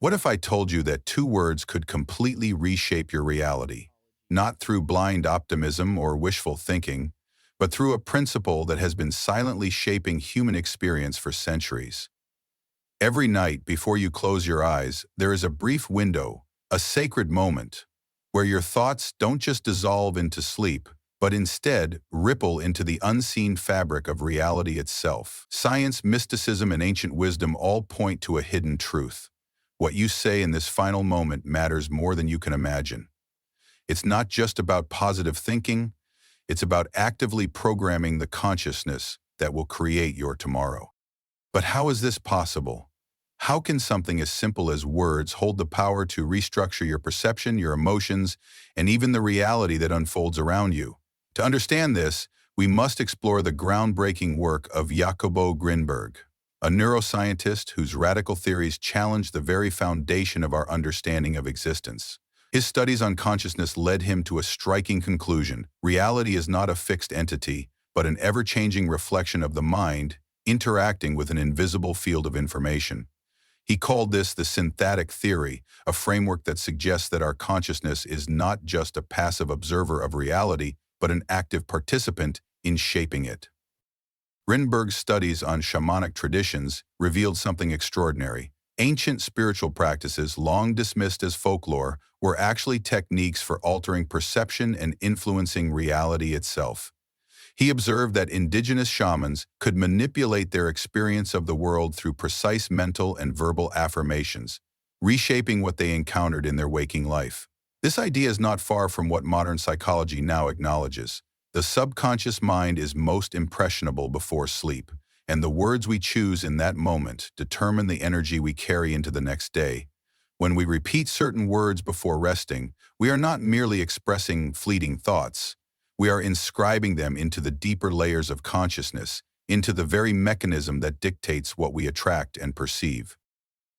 What if I told you that two words could completely reshape your reality? Not through blind optimism or wishful thinking, but through a principle that has been silently shaping human experience for centuries. Every night before you close your eyes, there is a brief window, a sacred moment, where your thoughts don't just dissolve into sleep, but instead ripple into the unseen fabric of reality itself. Science, mysticism, and ancient wisdom all point to a hidden truth. What you say in this final moment matters more than you can imagine. It's not just about positive thinking, it's about actively programming the consciousness that will create your tomorrow. But how is this possible? How can something as simple as words hold the power to restructure your perception, your emotions, and even the reality that unfolds around you? To understand this, we must explore the groundbreaking work of Jacobo Grinberg, a neuroscientist whose radical theories challenge the very foundation of our understanding of existence. His studies on consciousness led him to a striking conclusion. Reality is not a fixed entity, but an ever-changing reflection of the mind interacting with an invisible field of information. He called this the synthetic theory, a framework that suggests that our consciousness is not just a passive observer of reality, but an active participant in shaping it. Grinberg's studies on shamanic traditions revealed something extraordinary. Ancient spiritual practices, long dismissed as folklore, were actually techniques for altering perception and influencing reality itself. He observed that indigenous shamans could manipulate their experience of the world through precise mental and verbal affirmations, reshaping what they encountered in their waking life. This idea is not far from what modern psychology now acknowledges. The subconscious mind is most impressionable before sleep, and the words we choose in that moment determine the energy we carry into the next day. When we repeat certain words before resting, we are not merely expressing fleeting thoughts. We are inscribing them into the deeper layers of consciousness, into the very mechanism that dictates what we attract and perceive.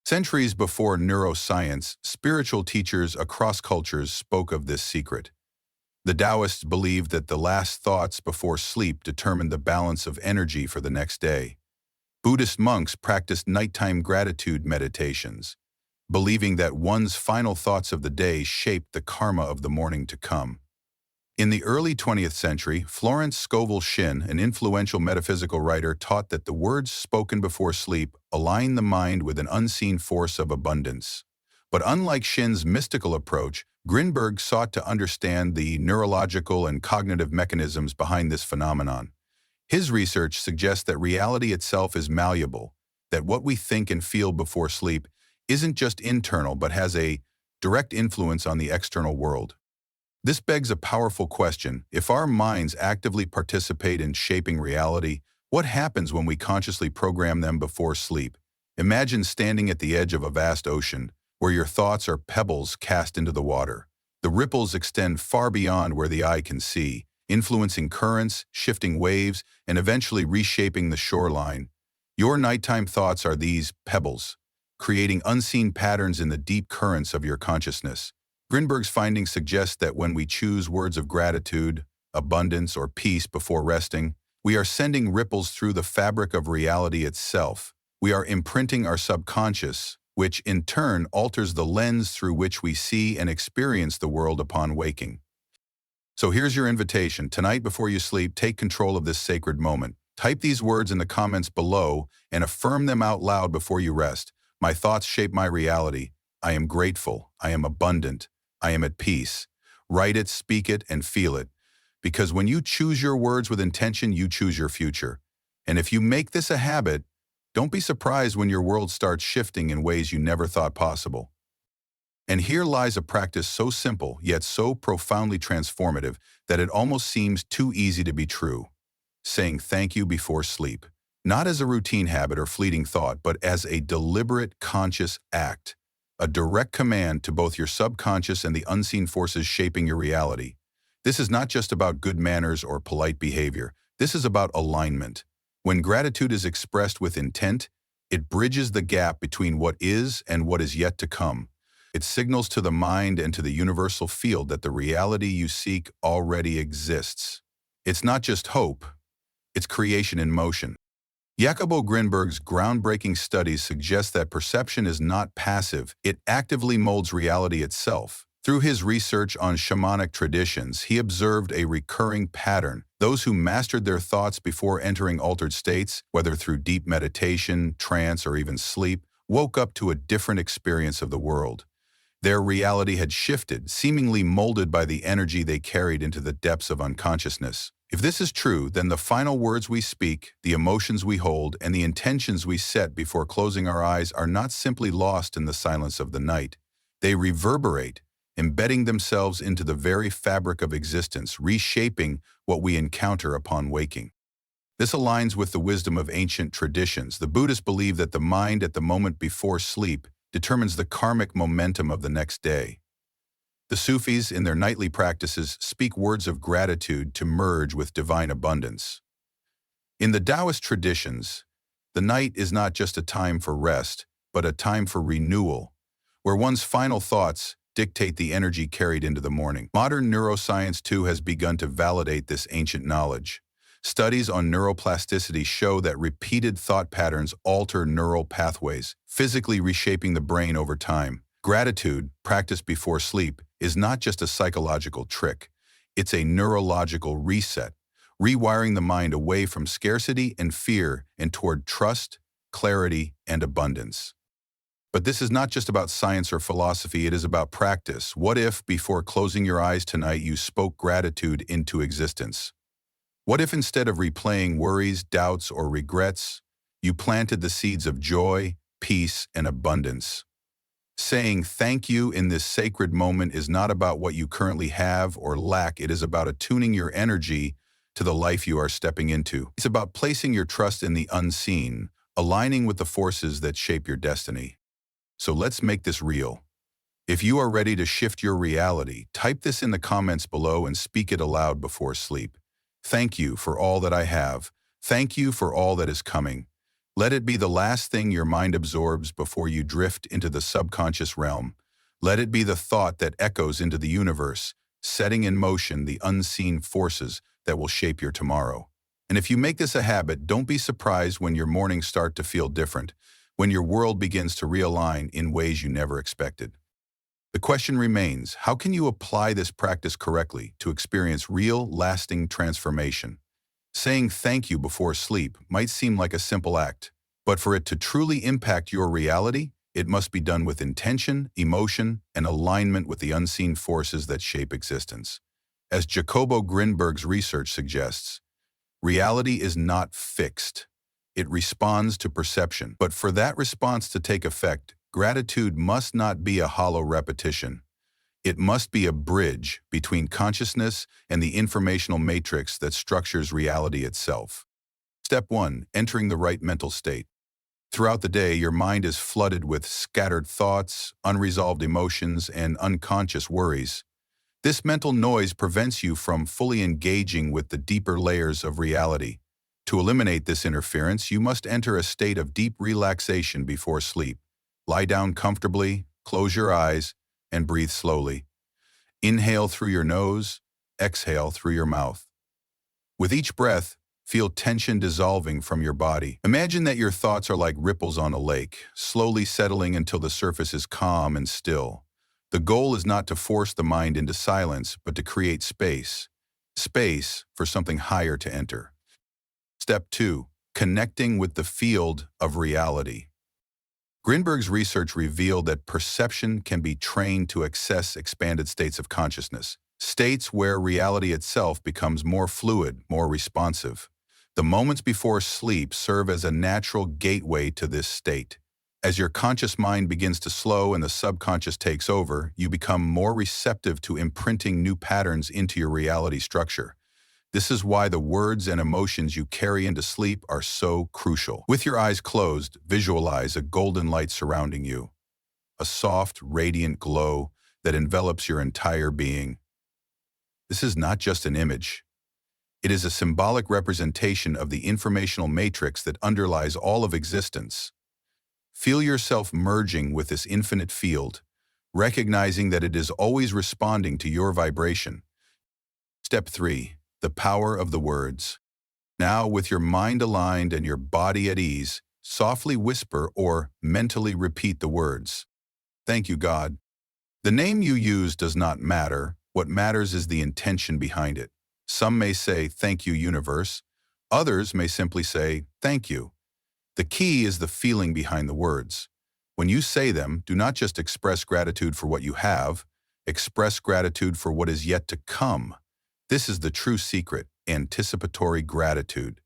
Centuries before neuroscience, spiritual teachers across cultures spoke of this secret. The Taoists believed that the last thoughts before sleep determined the balance of energy for the next day. Buddhist monks practiced nighttime gratitude meditations, believing that one's final thoughts of the day shaped the karma of the morning to come. In the early 20th century, Florence Scovel Shinn, an influential metaphysical writer, taught that the words spoken before sleep align the mind with an unseen force of abundance. But unlike Shinn's mystical approach, Grinberg sought to understand the neurological and cognitive mechanisms behind this phenomenon. His research suggests that reality itself is malleable, that what we think and feel before sleep isn't just internal but has a direct influence on the external world. This begs a powerful question. If our minds actively participate in shaping reality, what happens when we consciously program them before sleep? Imagine standing at the edge of a vast ocean, where your thoughts are pebbles cast into the water. The ripples extend far beyond where the eye can see, influencing currents, shifting waves, and eventually reshaping the shoreline. Your nighttime thoughts are these pebbles, creating unseen patterns in the deep currents of your consciousness. Grinberg's findings suggest that when we choose words of gratitude, abundance, or peace before resting, we are sending ripples through the fabric of reality itself. We are imprinting our subconscious, which in turn alters the lens through which we see and experience the world upon waking. So here's your invitation. Tonight before you sleep, take control of this sacred moment. Type these words in the comments below and affirm them out loud before you rest. My thoughts shape my reality. I am grateful. I am abundant. I am at peace. Write it, speak it, and feel it. Because when you choose your words with intention, you choose your future. And if you make this a habit, don't be surprised when your world starts shifting in ways you never thought possible. And here lies a practice so simple, yet so profoundly transformative, that it almost seems too easy to be true. Saying thank you before sleep. Not as a routine habit or fleeting thought, but as a deliberate, conscious act. A direct command to both your subconscious and the unseen forces shaping your reality. This is not just about good manners or polite behavior. This is about alignment. When gratitude is expressed with intent, it bridges the gap between what is and what is yet to come. It signals to the mind and to the universal field that the reality you seek already exists. It's not just hope, it's creation in motion. Jacobo Grinberg's groundbreaking studies suggest that perception is not passive, it actively molds reality itself. Through his research on shamanic traditions, he observed a recurring pattern. Those who mastered their thoughts before entering altered states, whether through deep meditation, trance, or even sleep, woke up to a different experience of the world. Their reality had shifted, seemingly molded by the energy they carried into the depths of unconsciousness. If this is true, then the final words we speak, the emotions we hold, and the intentions we set before closing our eyes are not simply lost in the silence of the night. They reverberate, embedding themselves into the very fabric of existence, reshaping what we encounter upon waking. This aligns with the wisdom of ancient traditions. The Buddhists believe that the mind at the moment before sleep determines the karmic momentum of the next day. The Sufis, in their nightly practices, speak words of gratitude to merge with divine abundance. In the Taoist traditions, the night is not just a time for rest, but a time for renewal, where one's final thoughts dictate the energy carried into the morning. Modern neuroscience, too, has begun to validate this ancient knowledge. Studies on neuroplasticity show that repeated thought patterns alter neural pathways, physically reshaping the brain over time. Gratitude, practiced before sleep, is not just a psychological trick. It's a neurological reset, rewiring the mind away from scarcity and fear and toward trust, clarity, and abundance. But this is not just about science or philosophy, it is about practice. What if, before closing your eyes tonight, you spoke gratitude into existence? What if instead of replaying worries, doubts, or regrets, you planted the seeds of joy, peace, and abundance? Saying thank you in this sacred moment is not about what you currently have or lack. It is about attuning your energy to the life you are stepping into. It's about placing your trust in the unseen, aligning with the forces that shape your destiny. So let's make this real. If you are ready to shift your reality, type this in the comments below and speak it aloud before sleep. Thank you for all that I have. Thank you for all that is coming. Let it be the last thing your mind absorbs before you drift into the subconscious realm. Let it be the thought that echoes into the universe, setting in motion the unseen forces that will shape your tomorrow. And if you make this a habit, don't be surprised when your mornings start to feel different, when your world begins to realign in ways you never expected. The question remains, how can you apply this practice correctly to experience real, lasting transformation? Saying thank you before sleep might seem like a simple act, but for it to truly impact your reality, it must be done with intention, emotion, and alignment with the unseen forces that shape existence. As Jacobo Grinberg's research suggests, reality is not fixed. It responds to perception. But for that response to take effect, gratitude must not be a hollow repetition. It must be a bridge between consciousness and the informational matrix that structures reality itself. Step 1. Entering the right mental state. Throughout the day, your mind is flooded with scattered thoughts, unresolved emotions, and unconscious worries. This mental noise prevents you from fully engaging with the deeper layers of reality. To eliminate this interference, you must enter a state of deep relaxation before sleep. Lie down comfortably, close your eyes, and breathe slowly. Inhale through your nose, exhale through your mouth. With each breath, feel tension dissolving from your body. Imagine that your thoughts are like ripples on a lake, slowly settling until the surface is calm and still. The goal is not to force the mind into silence, but to create space. Space for something higher to enter. Step 2. Connecting with the field of reality. Grinberg's research revealed that perception can be trained to access expanded states of consciousness, states where reality itself becomes more fluid, more responsive. The moments before sleep serve as a natural gateway to this state. As your conscious mind begins to slow and the subconscious takes over, you become more receptive to imprinting new patterns into your reality structure. This is why the words and emotions you carry into sleep are so crucial. With your eyes closed, visualize a golden light surrounding you, a soft, radiant glow that envelops your entire being. This is not just an image. It is a symbolic representation of the informational matrix that underlies all of existence. Feel yourself merging with this infinite field, recognizing that it is always responding to your vibration. Step 3. The power of the words. Now, with your mind aligned and your body at ease, softly whisper or mentally repeat the words. Thank you, God. The name you use does not matter. What matters is the intention behind it. Some may say, thank you, universe. Others may simply say, thank you. The key is the feeling behind the words. When you say them, do not just express gratitude for what you have, express gratitude for what is yet to come. This is the true secret, anticipatory gratitude.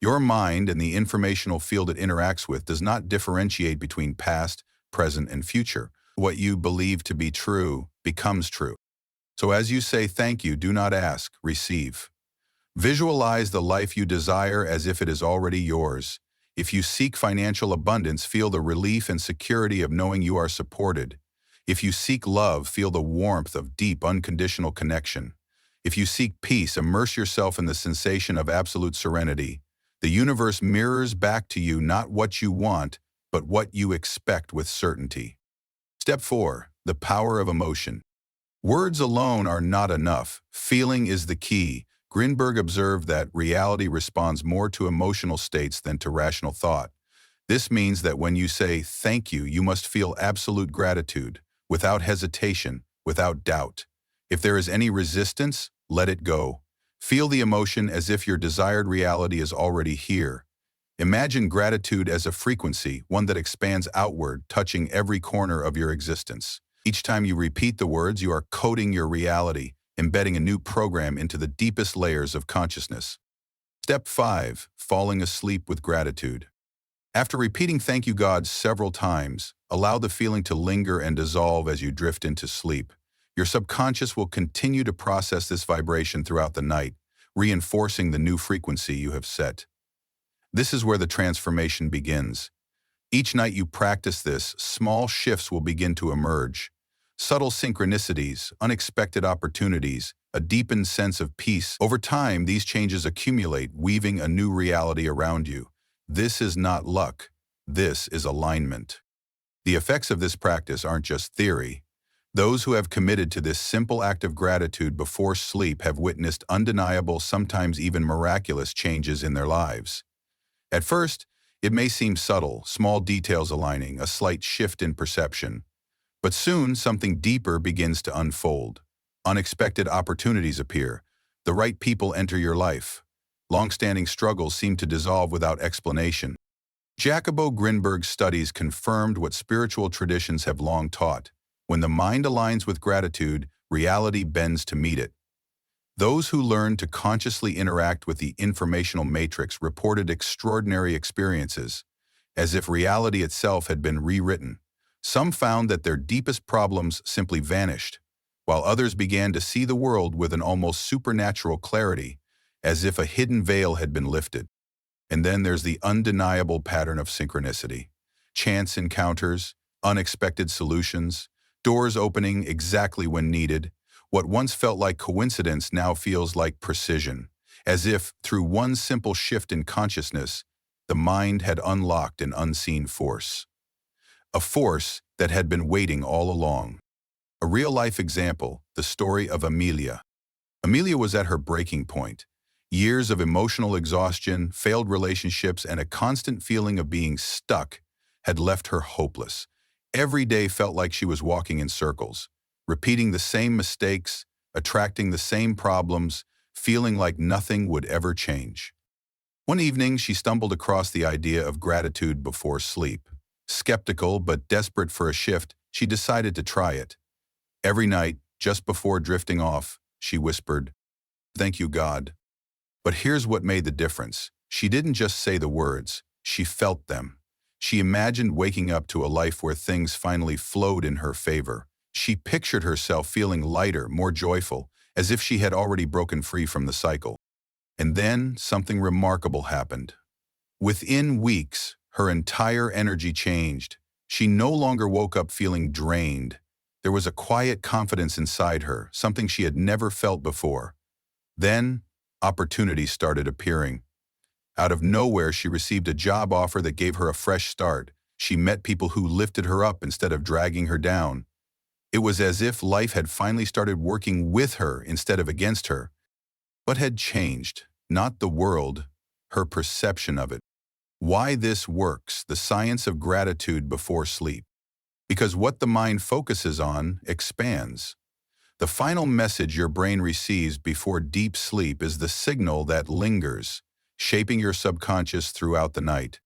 Your mind and the informational field it interacts with does not differentiate between past, present, and future. What you believe to be true becomes true. So as you say thank you, do not ask, receive. Visualize the life you desire as if it is already yours. If you seek financial abundance, feel the relief and security of knowing you are supported. If you seek love, feel the warmth of deep, unconditional connection. If you seek peace, immerse yourself in the sensation of absolute serenity. The universe mirrors back to you not what you want, but what you expect with certainty. Step 4. The power of emotion. Words alone are not enough. Feeling is the key. Grinberg observed that reality responds more to emotional states than to rational thought. This means that when you say thank you, you must feel absolute gratitude, without hesitation, without doubt. If there is any resistance, let it go. Feel the emotion as if your desired reality is already here. Imagine gratitude as a frequency, one that expands outward, touching every corner of your existence. Each time you repeat the words, you are coding your reality, embedding a new program into the deepest layers of consciousness. Step 5. Falling asleep with gratitude. After repeating thank you God several times, allow the feeling to linger and dissolve as you drift into sleep. Your subconscious will continue to process this vibration throughout the night, reinforcing the new frequency you have set. This is where the transformation begins. Each night you practice this, small shifts will begin to emerge. Subtle synchronicities, unexpected opportunities, a deepened sense of peace. Over time, these changes accumulate, weaving a new reality around you. This is not luck. This is alignment. The effects of this practice aren't just theory. Those who have committed to this simple act of gratitude before sleep have witnessed undeniable, sometimes even miraculous changes in their lives. At first, it may seem subtle, small details aligning, a slight shift in perception. But soon, something deeper begins to unfold. Unexpected opportunities appear. The right people enter your life. Long-standing struggles seem to dissolve without explanation. Jacobo Grinberg's studies confirmed what spiritual traditions have long taught. When the mind aligns with gratitude, reality bends to meet it. Those who learned to consciously interact with the informational matrix reported extraordinary experiences, as if reality itself had been rewritten. Some found that their deepest problems simply vanished, while others began to see the world with an almost supernatural clarity, as if a hidden veil had been lifted. And then there's the undeniable pattern of synchronicity. Chance encounters, unexpected solutions, doors opening exactly when needed. What once felt like coincidence now feels like precision, as if, through one simple shift in consciousness, the mind had unlocked an unseen force. A force that had been waiting all along. A real-life example, the story of Amelia. Amelia was at her breaking point. Years of emotional exhaustion, failed relationships, and a constant feeling of being stuck had left her hopeless. Every day felt like she was walking in circles, repeating the same mistakes, attracting the same problems, feeling like nothing would ever change. One evening, she stumbled across the idea of gratitude before sleep. Skeptical but desperate for a shift, she decided to try it. Every night, just before drifting off, she whispered, "Thank you, God." But here's what made the difference. She didn't just say the words, she felt them. She imagined waking up to a life where things finally flowed in her favor. She pictured herself feeling lighter, more joyful, as if she had already broken free from the cycle. And then something remarkable happened. Within weeks, her entire energy changed. She no longer woke up feeling drained. There was a quiet confidence inside her, something she had never felt before. Then, opportunities started appearing. Out of nowhere, she received a job offer that gave her a fresh start. She met people who lifted her up instead of dragging her down. It was as if life had finally started working with her instead of against her. But had changed, not the world, her perception of it. Why this works, the science of gratitude before sleep. Because what the mind focuses on expands. The final message your brain receives before deep sleep is the signal that lingers, shaping your subconscious throughout the night.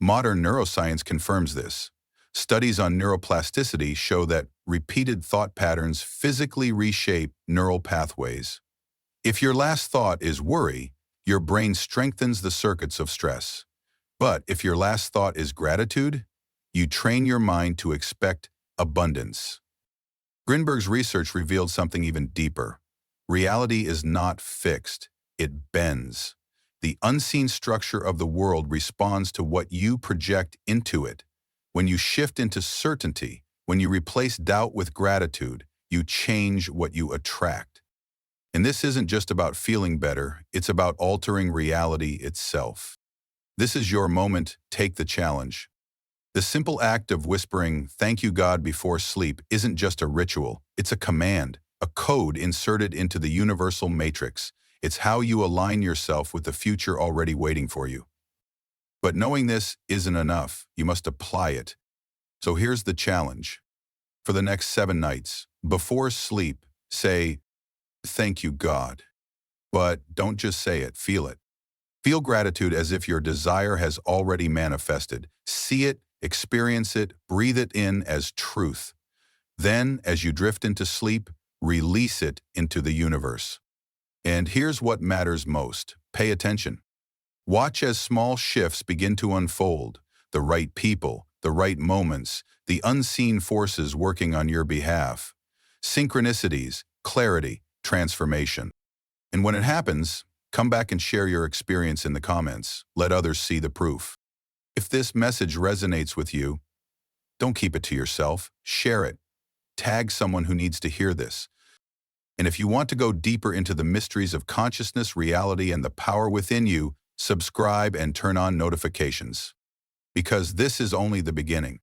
Modern neuroscience confirms this. Studies on neuroplasticity show that repeated thought patterns physically reshape neural pathways. If your last thought is worry, your brain strengthens the circuits of stress. But if your last thought is gratitude, you train your mind to expect abundance. Grinberg's research revealed something even deeper. Reality is not fixed, it bends. The unseen structure of the world responds to what you project into it. When you shift into certainty, when you replace doubt with gratitude, you change what you attract. And this isn't just about feeling better, it's about altering reality itself. This is your moment, take the challenge. The simple act of whispering, "Thank you, God," before sleep isn't just a ritual, it's a command, a code inserted into the universal matrix. It's how you align yourself with the future already waiting for you. But knowing this isn't enough, you must apply it. So here's the challenge. For the next 7 nights, before sleep, say, "Thank you, God." But don't just say it, feel it. Feel gratitude as if your desire has already manifested. See it, experience it, breathe it in as truth. Then, as you drift into sleep, release it into the universe. And here's what matters most. Pay attention. Watch as small shifts begin to unfold. The right people, the right moments, the unseen forces working on your behalf. Synchronicities, clarity, transformation. And when it happens, come back and share your experience in the comments. Let others see the proof. If this message resonates with you, don't keep it to yourself. Share it. Tag someone who needs to hear this. And if you want to go deeper into the mysteries of consciousness, reality, and the power within you, subscribe and turn on notifications. Because this is only the beginning.